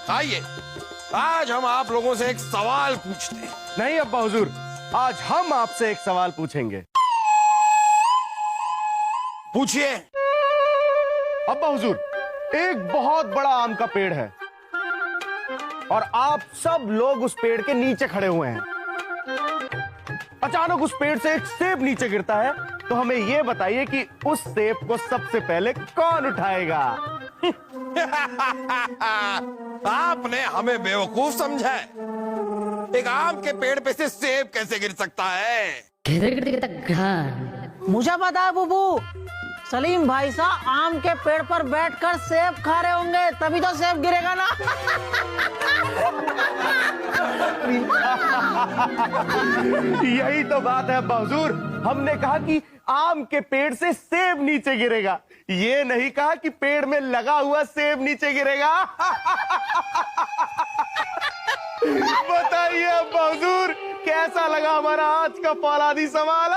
आइए, आज हम आप लोगों से एक सवाल पूछते हैं। नहीं अब्बा हुजूर, आज हम आपसे एक सवाल पूछेंगे। पूछिए। अब्बा हुजूर, एक बहुत बड़ा आम का पेड़ है और आप सब लोग उस पेड़ के नीचे खड़े हुए हैं। अचानक उस पेड़ से एक सेब नीचे गिरता है, तो हमें यह बताइए कि उस सेब को सबसे पहले कौन उठाएगा? आपने हमें बेवकूफ समझा है। एक आम के पेड़ पे से सेब कैसे गिर सकता है? मुझे पता है बुबू, सलीम भाई साहब आम के पेड़ पर बैठकर सेब खा रहे होंगे, तभी तो सेब गिरेगा ना। यही तो बात है अब्बा हुजूर, हमने कहा कि आम के पेड़ से सेब नीचे गिरेगा, ये नहीं कहा कि पेड़ में लगा हुआ सेब नीचे गिरेगा। बताइए अब्बा हुजूर, कैसा लगा हमारा आज का फौलादी सवाल?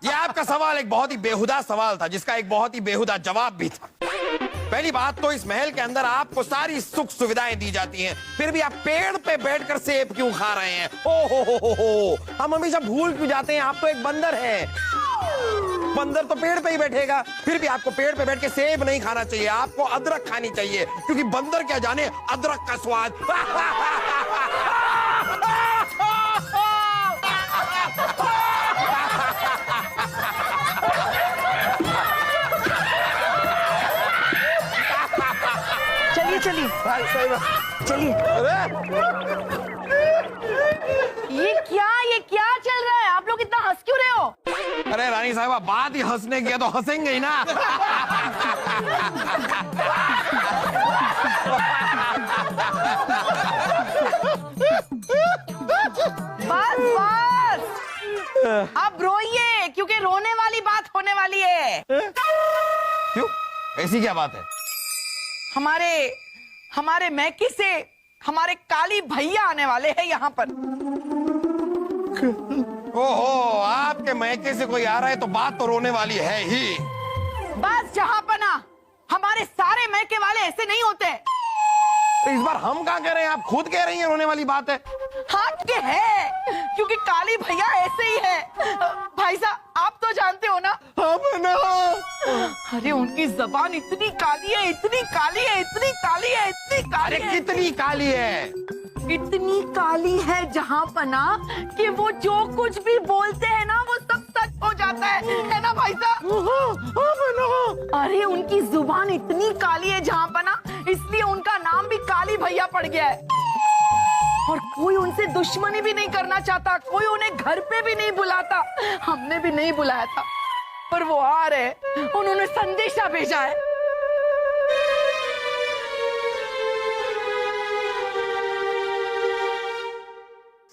ये आपका सवाल एक बहुत ही बेहुदा सवाल था, जिसका एक बहुत ही बेहुदा जवाब भी था। पहली बात तो इस महल के अंदर आपको सारी सुख सुविधाएं दी जाती हैं, फिर भी आप पेड़ पे बैठकर सेब क्यों खा रहे हैं? ओ हो, हम हमेशा भूल क्यों जाते हैं, आप तो एक बंदर हैं। बंदर तो पेड़ पे ही बैठेगा, फिर भी आपको पेड़ पे बैठ के सेब नहीं खाना चाहिए, आपको अदरक खानी चाहिए, क्योंकि बंदर क्या जाने अदरक का स्वाद। चलिए चलिए। ये क्या चल रहा है? आप लोग इतना हंस क्यों रहे हो? अरे रानी साहिबा, बात ही हंसने की है तो हंसेंगे ही ना। बस अब रोइए, क्योंकि रोने वाली बात होने वाली है। क्यों? ऐसी क्या बात है? हमारे मैके से हमारे काली भैया आने वाले हैं यहाँ पर। ओहो, आपके मैके से कोई आ रहा है तो बात तो रोने वाली है ही। बस जहाँ पना, हमारे सारे मैके वाले ऐसे नहीं होते। तो इस बार हम कहाँ कह रहे हैं, आप खुद कह रही हैं रोने वाली बात है। हाँ के है, क्योंकि काली भैया ऐसे ही है। भाई साहब, आप तो जानते हो ना। हम ना। अरे उनकी जबान इतनी काली है, इतनी काली है, इतनी काली है, इतनी काली अरे है। कितनी काली है? इतनी काली है जहाँ पना कि वो जो कुछ भी बोलते हैं ना, वो सब सच हो जाता है ना भाई साहब? अरे उनकी जुबान इतनी काली है जहाँ पना, इसलिए उनका नाम भी काली भैया पड़ गया है। और कोई उनसे दुश्मनी भी नहीं करना चाहता, कोई उन्हें घर पे भी नहीं बुलाता। हमने भी नहीं बुलाया था, पर वो आ रहे, उन्होंने संदेशा भेजा है।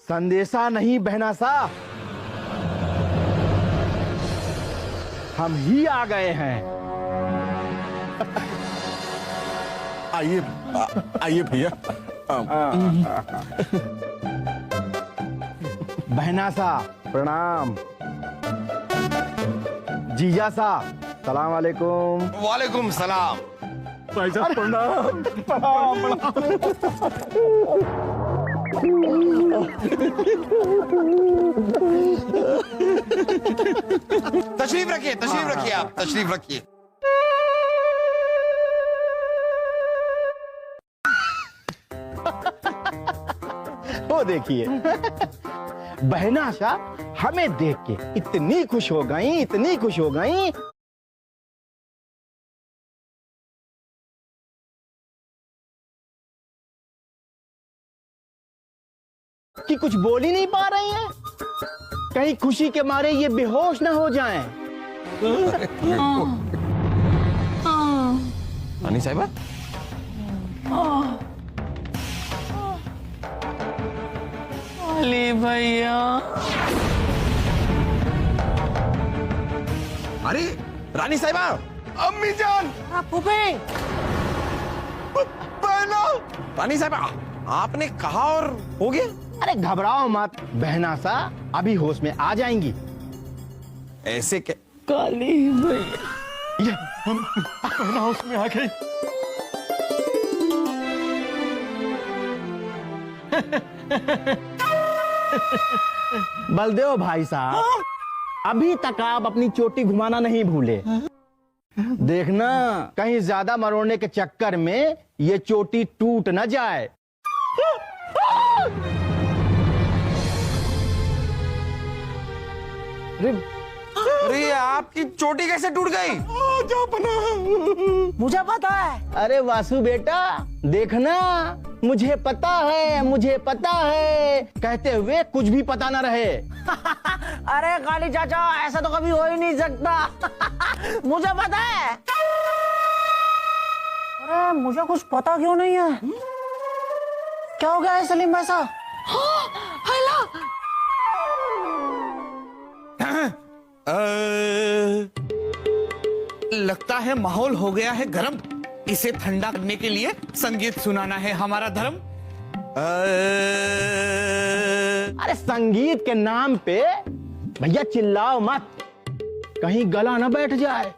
संदेशा नहीं बहना सा, हम ही आ गए हैं। आइए भैया। बहना सा प्रणाम, जीजा सा सलाम वालेकुम। वालेकुम सलाम। भाई साहब प्रणाम। तशरीफ रखिए आप, तशरीफ रखिए। वो देखिए, बहना सा हमें देख के इतनी खुश हो गई, इतनी खुश हो गई कि कुछ बोल ही नहीं पा रही हैं। कहीं खुशी के मारे ये बेहोश ना हो जाएं। रानी साहिबा, काली भैया। अरे रानी साहिबा, अम्मी जान, रानी साहिबा, आपने कहा और हो गया? अरे घबराओ मत बहना सा, अभी होश में आ जाएंगी। ऐसे क्या? काली भैया ये पहना उसमें आ गई। बलदेव भाई साहब, अभी तक आप अपनी चोटी घुमाना नहीं भूले। देखना कहीं ज्यादा मरोड़ने के चक्कर में ये चोटी टूट न जाए। अरे आपकी चोटी कैसे टूट गई? मुझे पता है। अरे वासु बेटा, देखना मुझे पता है, मुझे पता है कहते हुए कुछ भी पता न रहे। अरे काली चाचा, ऐसा तो कभी हो ही नहीं सकता। मुझे पता है। अरे मुझे कुछ पता क्यों नहीं है? क्या हो गया है सलीम भाई साहब? लगता है माहौल हो गया है गरम। इसे ठंडा करने के लिए संगीत सुनाना है हमारा धर्म। अरे संगीत के नाम पे भैया चिल्लाओ मत, कहीं गला न बैठ जाए।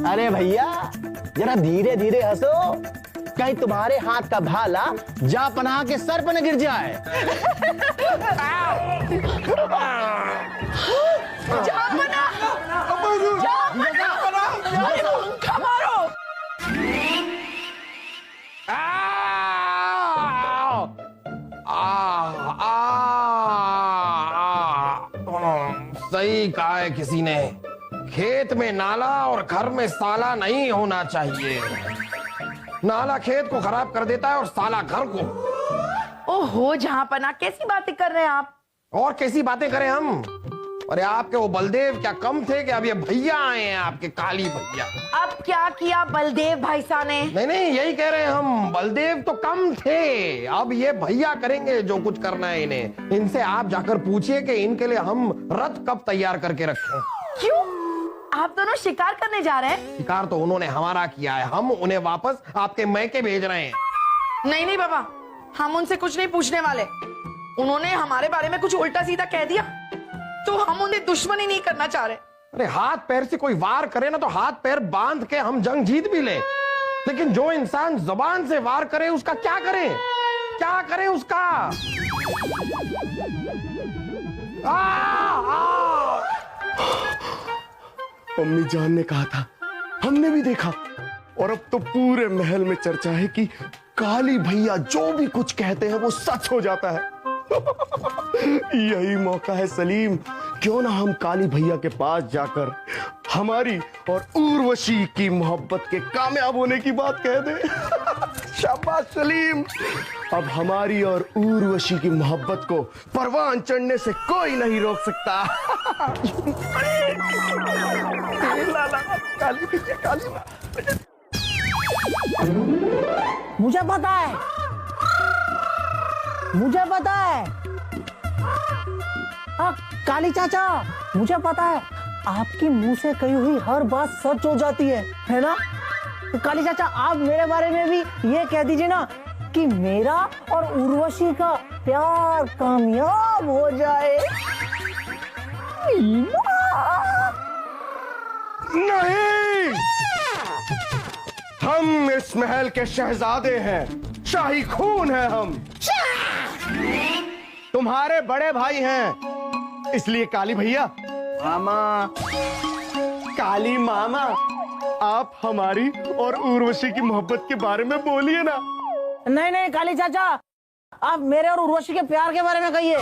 अरे भैया जरा धीरे धीरे हंसो, कहीं तुम्हारे हाथ का भाला जा पनाह के सर पर न गिर जाए। सही कहा है किसी ने, खेत में नाला और घर में साला नहीं होना चाहिए। नाला खेत को खराब कर देता है और साला घर को। ओहो जहांपना, कैसी बातें कर रहे हैं आप? और कैसी बातें करें हम? अरे आपके वो बलदेव क्या कम थे कि अब ये भैया आए हैं, आपके काली भैया। अब क्या किया बलदेव भाई साहब ने? नहीं यही कह रहे हैं हम, बलदेव तो कम थे, अब ये भैया करेंगे जो कुछ करना है इन्हें। इनसे आप जाकर पूछिए कि इनके लिए हम रथ कब तैयार करके रखें। क्यों? आप दोनों शिकार करने जा रहे हैं? शिकार तो उन्होंने हमारा किया है, हम उन्हें वापस आपके मैके भेज रहे हैं। नहीं बाबा, हम उनसे कुछ नहीं पूछने वाले। उन्होंने हमारे बारे में कुछ उल्टा सीधा कह दिया तो हम उन्हें दुश्मनी नहीं करना चाह रहे। अरे हाथ पैर से कोई वार करे ना तो हाथ पैर बांध के हम जंग जीत भी ले, लेकिन जो इंसान जुबान से वार करे उसका क्या करें? क्या करें उसका? अम्मी जान ने कहा था, हमने भी देखा, और अब तो पूरे महल में चर्चा है कि काली भैया जो भी कुछ कहते हैं वो सच हो जाता है। यही मौका है सलीम, क्यों ना हम काली भैया के पास जाकर हमारी और उर्वशी की मोहब्बत के कामयाब होने की बात कह दे। शाबाश सलीम, अब हमारी और उर्वशी की मोहब्बत को परवान चढ़ने से कोई नहीं रोक सकता। लाला, काली भैया, काली भैया। मुझे पता है, मुझे पता है। काली चाचा, मुझे पता है आपकी मुंह से कही हुई हर बात सच हो जाती है ना? तो काली चाचा, आप मेरे बारे में भी ये कह दीजिए ना कि मेरा और उर्वशी का प्यार कामयाब हो जाए। नहीं, हम इस महल के शहजादे हैं, शाही खून है हम, तुम्हारे बड़े भाई हैं, इसलिए काली भैया, मामा, काली मामा, आप हमारी और उर्वशी की मोहब्बत के बारे में बोलिए ना। नहीं काली चाचा, आप मेरे और उर्वशी के प्यार के बारे में कहिए।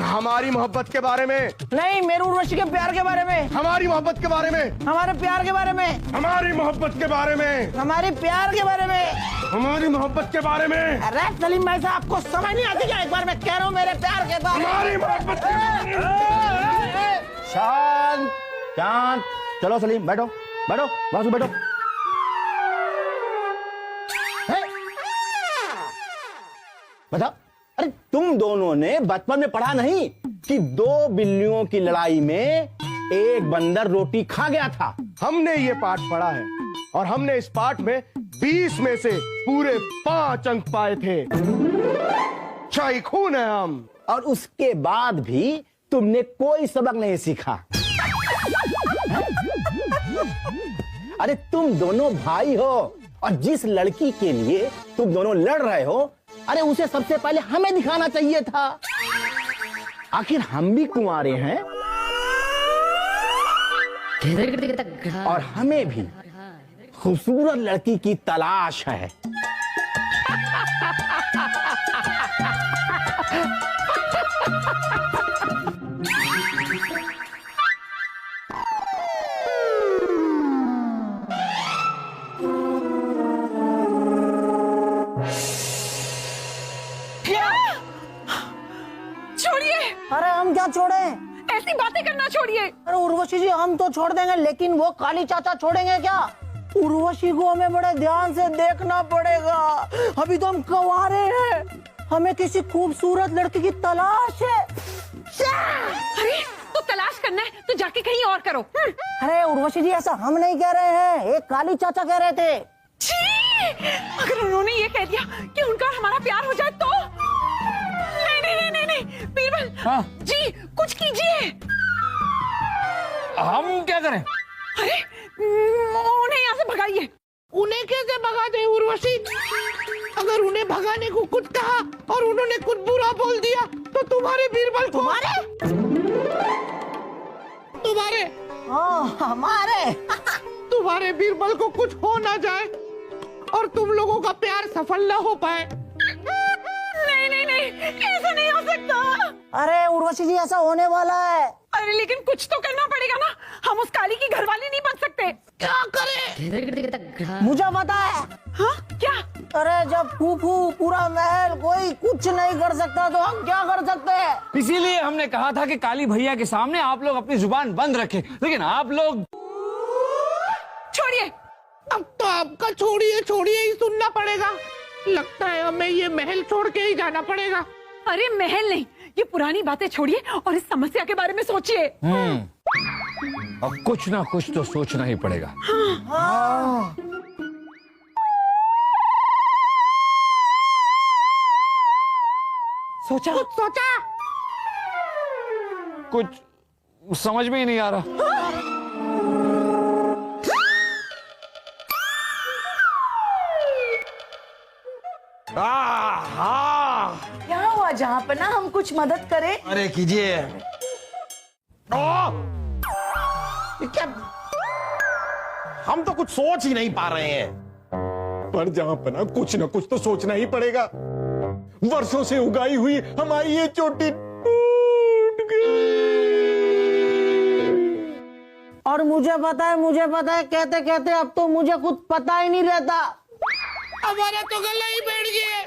हमारी मोहब्बत के बारे में नहीं, मेरे उर्वशी के प्यार के बारे में। हमारी मोहब्बत के बारे में। हमारे प्यार के बारे में। हमारी मोहब्बत के बारे में। हमारे प्यार के बारे में। हमारी मोहब्बत के बारे में। अरे सलीम भाई साहब, आपको समझ नहीं आती क्या? एक बार मैं कह रहा हूँ मेरे प्यार के बारे में। हमारी मोहब्बत के बारे में। शांत शांत, चलो सलीम बैठो, बैठो वासु बैठो। बता, अरे अरे तुम दोनों ने बचपन में पढ़ा नहीं कि दो बिल्लियों की लड़ाई में एक बंदर रोटी खा गया था। हमने ये पाठ पढ़ा है और हमने इस पाठ में 20 में से पूरे 5 अंक पाए थे। शाही खून है हम। और उसके बाद भी तुमने कोई सबक नहीं सीखा। अरे तुम दोनों भाई हो और जिस लड़की के लिए तुम दोनों लड़ रहे हो, अरे उसे सबसे पहले हमें दिखाना चाहिए था। आखिर हम भी कुंवारे हैं और हमें भी खूबसूरत लड़की की तलाश है। छोड़िए, अरे हम क्या छोड़े? ऐसी बातें करना छोड़िए। अरे उर्वशी जी हम तो छोड़ देंगे, लेकिन वो काली चाचा छोड़ेंगे क्या? उर्वशी को हमें बड़े ध्यान से देखना पड़ेगा। अभी तो हम कुंवारे हैं, हमें किसी खूबसूरत लड़की की तलाश है। अरे तो तलाश करना है तो जाके कहीं और करो। अरे उर्वशी जी ऐसा हम नहीं कह रहे हैं, एक काली चाचा कह रहे थे। छी! अगर उन्होंने ये कह दिया कि उनका और हमारा प्यार हो जाए तो? नहीं नहीं नहीं नहीं, बीरबल जी कुछ कीजिए। हम क्या करें? अरे उन्हें यहाँ से भगाइए। उन्हें कैसे भगा दे उर्वशी? अगर उन्हें भगाने को कुछ कहा और उन्होंने कुछ बुरा बोल दिया तो तुम्हारे बीरबल को हमारे तुम्हारे बीरबल को कुछ हो ना जाए और तुम लोगों का प्यार सफल ना हो पाए। नहीं नहीं नहीं, ऐसा नहीं हो सकता। अरे उर्वशी जी ऐसा होने वाला है। अरे लेकिन कुछ तो करना पड़ेगा ना, हम उस काली की घरवाली नहीं बन सकते। क्या करें? मुझे पता है। हाँ क्या? अरे जब फूफू पूरा महल कोई कुछ नहीं कर सकता तो हम क्या कर सकते हैं? इसीलिए हमने कहा था कि काली भैया के सामने आप लोग अपनी जुबान बंद रखें, लेकिन आप लोग छोड़िए। अब तो आपका छोड़िए छोड़िए ही सुनना पड़ेगा। लगता है हमें ये महल छोड़ के ही जाना पड़ेगा। अरे महल नहीं, ये पुरानी बातें छोड़िए और इस समस्या के बारे में सोचिए। अब कुछ ना कुछ तो सोचना ही पड़ेगा। सोचा? सोचा? कुछ समझ में ही नहीं आ रहा। क्या हुआ जहाँ पर ना हम कुछ मदद करें? अरे कीजिए। ये क्या? हम तो कुछ सोच ही नहीं पा रहे हैं। पर जहां पना कुछ ना कुछ तो सोचना ही पड़ेगा। वर्षों से उगाई हुई हमारी ये चोटी टूट गई। और मुझे पता है कहते कहते अब तो मुझे खुद पता ही नहीं रहता। हमारा तो गला ही बैठ गया।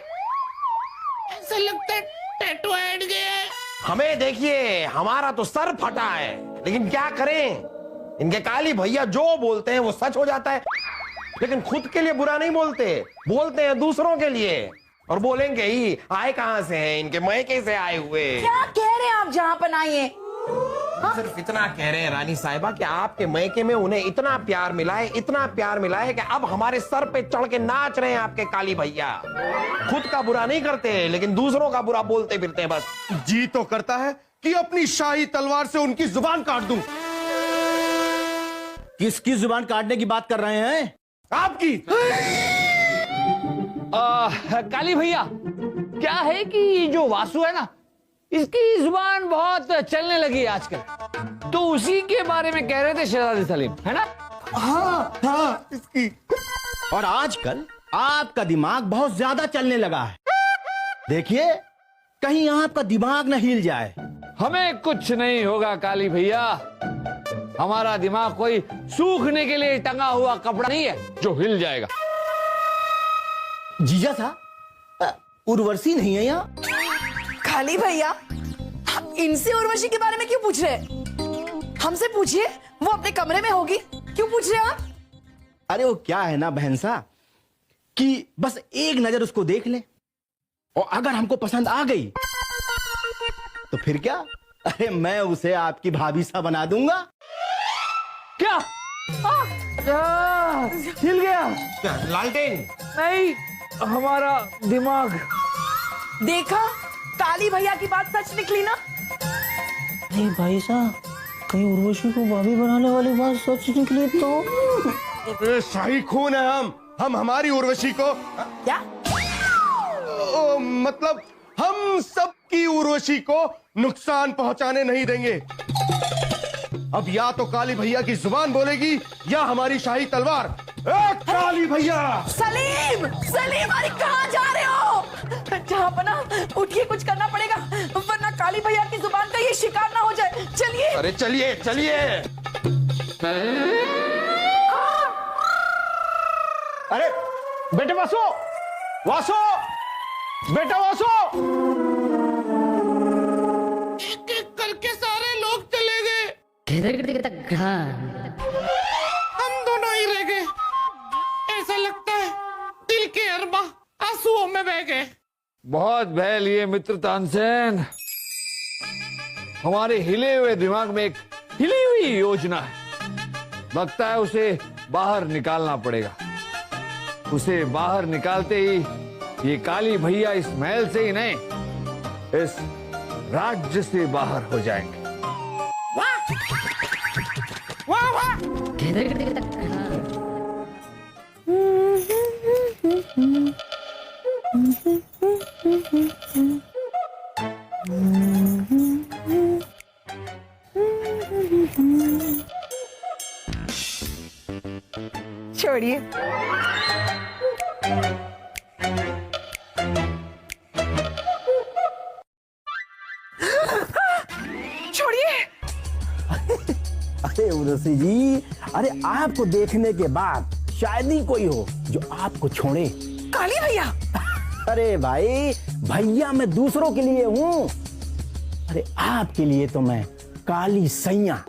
ऐसा लगता है टैटू ऐड गया है। हमें देखिए, हमारा तो सर फटा है, लेकिन क्या करें? इनके काली भैया जो बोलते हैं वो सच हो जाता है। लेकिन खुद के लिए बुरा नहीं बोलते, बोलते हैं दूसरों के लिए। और बोलेंगे ही, आए कहां से हैं? इनके मैके से आए हुए। क्या कह रहे हैं आप जहाँ पर आइए? सिर्फ इतना कह रहे हैं रानी साहिबा कि आपके मैके में उन्हें इतना प्यार मिला है, इतना प्यार मिला है कि अब हमारे सर पे चढ़ के नाच रहे हैं आपके काली भैया। खुद का बुरा नहीं करते, लेकिन दूसरों का बुरा बोलते फिरते हैं बस। जी तो करता है कि अपनी शाही तलवार से उनकी जुबान काट दूं। किसकी जुबान काटने की बात कर रहे हैं? आपकी। काली भैया, क्या है कि जो वासु है ना, इसकी जुबान बहुत चलने लगी है आजकल, तो उसी के बारे में कह रहे थे शहजादी सलीम, है ना? हाँ इसकी। और आजकल आपका दिमाग बहुत ज्यादा चलने लगा है। देखिए कहीं आपका दिमाग न हिल जाए। हमें कुछ नहीं होगा काली भैया। हमारा दिमाग कोई सूखने के लिए टंगा हुआ कपड़ा नहीं है जो हिल जाएगा। जीजा साहब, उर्वशी नहीं है यहाँ? काली भैया, इनसे उर्वशी के बारे में क्यों पूछ रहे? हमसे पूछिए, वो अपने कमरे में होगी। क्यों पूछ रहे आप? अरे वो क्या है ना बहन सा, कि बस एक नजर उसको देख ले और अगर हमको पसंद आ गई तो फिर क्या, अरे मैं उसे आपकी भाभी सा बना दूंगा। क्या? हिल गया। लालटेन। नहीं, हमारा दिमाग। देखा, काली भैया की बात सच निकली ना। अरे भाई साहब, कहीं उर्वशी को भाभी बनाने वाली बात सच निकली तो? शाही खून है हम हमारी उर्वशी को क्या? मतलब हम सबकी उर्वशी को नुकसान पहुंचाने नहीं देंगे। अब या तो काली भैया की जुबान बोलेगी या हमारी शाही तलवार। काली भैया! सलीम, सलीम, अरे कहाँ जा रहे हो? जहाँ पना, उठिए, कुछ करना पड़ेगा वरना काली भैया की जुबान का ये शिकार ना हो जाए। चलिए। अरे चलिए चलिए। अरे बेटे वासो, वासो, बेटा वासो। एक एक करके सारे लोग चले गए, हम दोनों ही रह गए। ऐसा लगता है दिल के अरबा आंसुओं में बह गए। बहुत बह लिए मित्र तानसेन। हमारे हिले हुए दिमाग में एक हिली हुई योजना है। लगता है उसे बाहर निकालना पड़ेगा। उसे बाहर निकालते ही ये काली भैया इस महल से ही नहीं, इस राज्य से बाहर हो जाएंगे। वाह वाह वाह। छोड़िए। छोड़िए। अरे उर्वशी जी, अरे आपको देखने के बाद शायद ही कोई हो जो आपको छोड़े। काली भैया। अरे भाई, भैया मैं दूसरों के लिए हूं, अरे आपके लिए तो मैं काली सैया।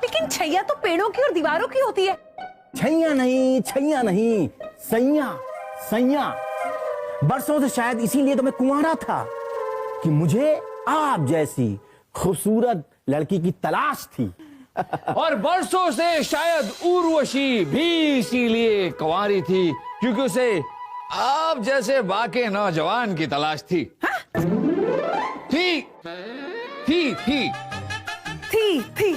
लेकिन छैया तो पेड़ों की और दीवारों की होती है। छैया नहीं, छैया नहीं, सैया, सैया। बरसों से शायद इसीलिए तो मैं कुंवारा था कि मुझे आप जैसी खूबसूरत लड़की की तलाश थी। और बरसों से शायद उर्वशी भी इसीलिए कुंवारी थी क्योंकि उसे आप जैसे बाके नौजवान की तलाश थी। थी थी थी थी।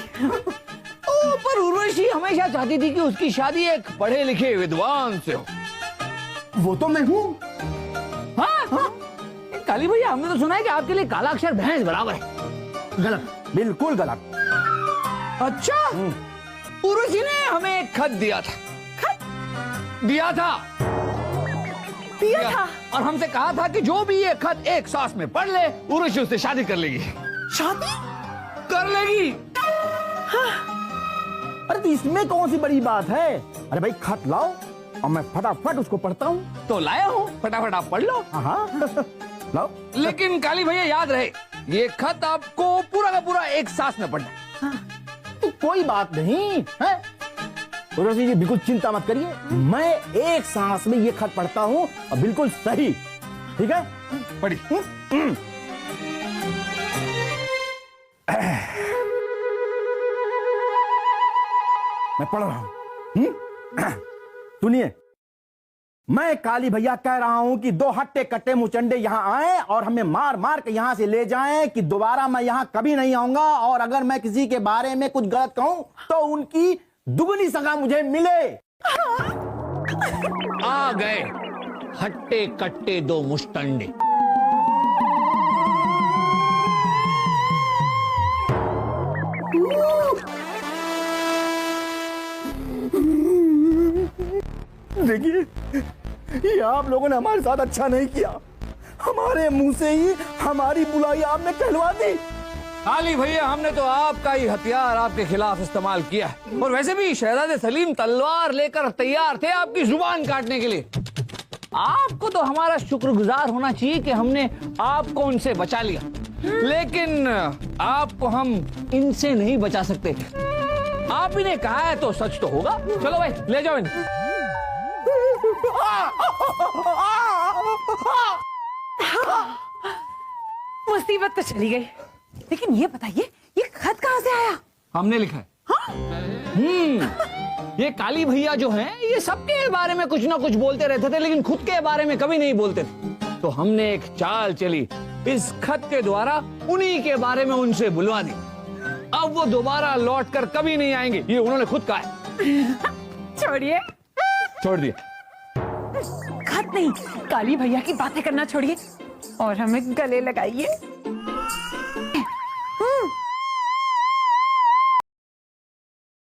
पर उर्वशी हमेशा चाहती थी कि उसकी शादी एक पढ़े लिखे विद्वान से हो। वो तो मैं हूं। हाँ? काली भैया, हमने तो सुना है कि आपके लिए काला अक्षर भैंस बराबर है। गलत, बिल्कुल गलत। अच्छा, उर्वशी ने हमें एक खत दिया था। खत दिया था और हमसे कहा था कि जो भी ये खत एक सांस में पढ़ ले, उर्वशी उससे शादी कर लेगी। शादी कर लेगी। अरे तो इसमें कौन सी बड़ी बात है? अरे भाई खत लाओ और मैं फटाफट उसको पढ़ता हूँ। तो लाया हूँ, फटाफट आप पढ़ लो। हाँ लाओ। लेकिन काली भैया याद रहे, ये खत आपको पूरा का पूरा एक सांस में पढ़ना है। तो कोई बात नहीं है उर्वशी जी, बिल्कुल चिंता मत करिए, मैं एक सांस में ये खत पढ़ता हूँ और बिल्कुल सही। ठीक है, पढ़ी। मैं पढ़ रहा हूं। सुनिए, मैं काली भैया कह रहा हूं कि दो हट्टे कट्टे मुचंडे यहां आए और हमें मार मार के यहां से ले जाएं कि दोबारा मैं यहां कभी नहीं आऊंगा, और अगर मैं किसी के बारे में कुछ गलत कहूं तो उनकी दुगनी सजा मुझे मिले। आ गए हट्टे कट्टे दो मुस्टंडे। देखिए, ये आप लोगों ने हमारे साथ अच्छा नहीं किया। हमारे मुंह से ही हमारी बुराई आपने कहलवा दी। काली भैया, हमने तो आपका ही हथियार आपके खिलाफ इस्तेमाल किया है। और वैसे भी शहजादे सलीम तलवार लेकर तैयार थे आपकी जुबान काटने के लिए। आपको तो हमारा शुक्रगुजार होना चाहिए कि हमने आपको उनसे बचा लिया, लेकिन आपको हम इनसे नहीं बचा सकते। आप ही ने कहा है तो सच तो होगा। चलो भाई, ले जाओ इन्हें। मुसीबत तो चली गई, लेकिन ये बताइए ये खत कहाँ से आया? हमने लिखा है। ये काली भैया जो हैं, ये सबके बारे में कुछ ना कुछ बोलते रहते थे, लेकिन खुद के बारे में कभी नहीं बोलते थे। तो हमने एक चाल चली, इस खत के द्वारा उन्हीं के बारे में उनसे बुलवा दी। अब वो दोबारा लौट कर कभी नहीं आएंगे, ये उन्होंने खुद कहा है। छोड़िए, छोड़ दिया। खत नहीं, काली भैया की बातें करना छोड़िए और हमें गले लगाइए।